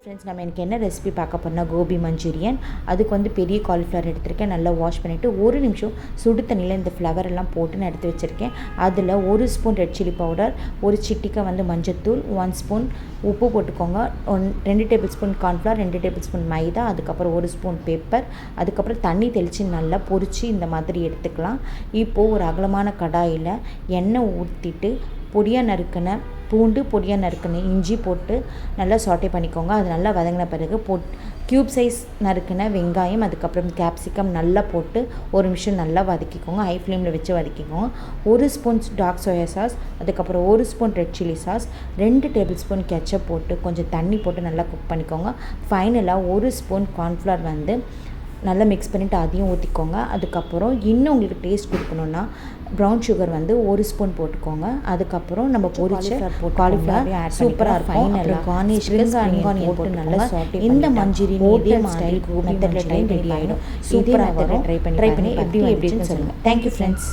Friends நம்ம எனக்கு என்ன ரெசிபி பார்க்க போனால் கோபி மஞ்சூரியன். அதுக்கு வந்து பெரிய காலிஃப்ளவர் எடுத்திருக்கேன். நல்லா வாஷ் பண்ணிவிட்டு ஒரு நிமிஷம் சுடு தண்ணியில் இந்த ஃப்ளவர் எல்லாம் போட்டு நான் எடுத்து வச்சுருக்கேன். அதில் 1 ஸ்பூன் ரெட் சில்லி பவுடர், ஒரு சிட்டிக்கை வந்து மஞ்சத்தூள், 1 ஸ்பூன் உப்பு போட்டுக்கோங்க, 2 tablespoon cornflour, 2 tablespoon மைதா, அதுக்கப்புறம் 1 ஸ்பூன் பெப்பர், அதுக்கப்புறம் தண்ணி தெளித்து நல்லா பொரித்து இந்த மாதிரி எடுத்துக்கலாம். இப்போது ஒரு அகலமான கடாயில் எண்ணெய் ஊற்றிட்டு பொடியாக நறுக்கின பூண்டு, பொடியாக நறுக்கின இஞ்சி போட்டு நல்லா சாட்டே பண்ணிக்கோங்க. அது நல்லா வதங்கின பிறகு க்யூப் சைஸ் நறுக்கின வெங்காயம், அதுக்கப்புறம் கேப்சிகம் நல்லா போட்டு ஒரு நிமிஷம் நல்லா வதக்கிக்கோங்க. ஹை ஃப்ளேமில் வச்சு வதக்கிக்கோங்க. 1 ஸ்பூன் டார்க் சோயா சாஸ், அதுக்கப்புறம் 1 spoon red chilli sauce, 2 table spoon ketchup போட்டு கொஞ்சம் தண்ணி போட்டு நல்லா குக் பண்ணிக்கோங்க. ஃபைனலாக 1 ஸ்பூன் கார்ன்ஃப்ளவர் வந்து நல்லா மிக்ஸ் பண்ணிவிட்டு அதையும் ஊற்றிக்கோங்க. அதுக்கப்புறம் இன்னும் உங்களுக்கு டேஸ்ட் கொடுக்கணுன்னா ப்ரௌன் சுகர் வந்து 1 ஸ்பூன் போட்டுக்கோங்க. அதுக்கப்புறம் நம்ம பொரிச்ச காலிஃப்ளவர் சூப்பராக இருக்கும். அப்புறம் கார்னிஷ் போட்டு நல்லா சாட்டே இந்த மஞ்சூரியன் இதே ஸ்டைல் மெத்தடில் ரெடி ஆகிடும். சூப்பராக ட்ரை பண்ணி எப்படி எப்படின்னு சொல்லுங்கள். Thank you friends.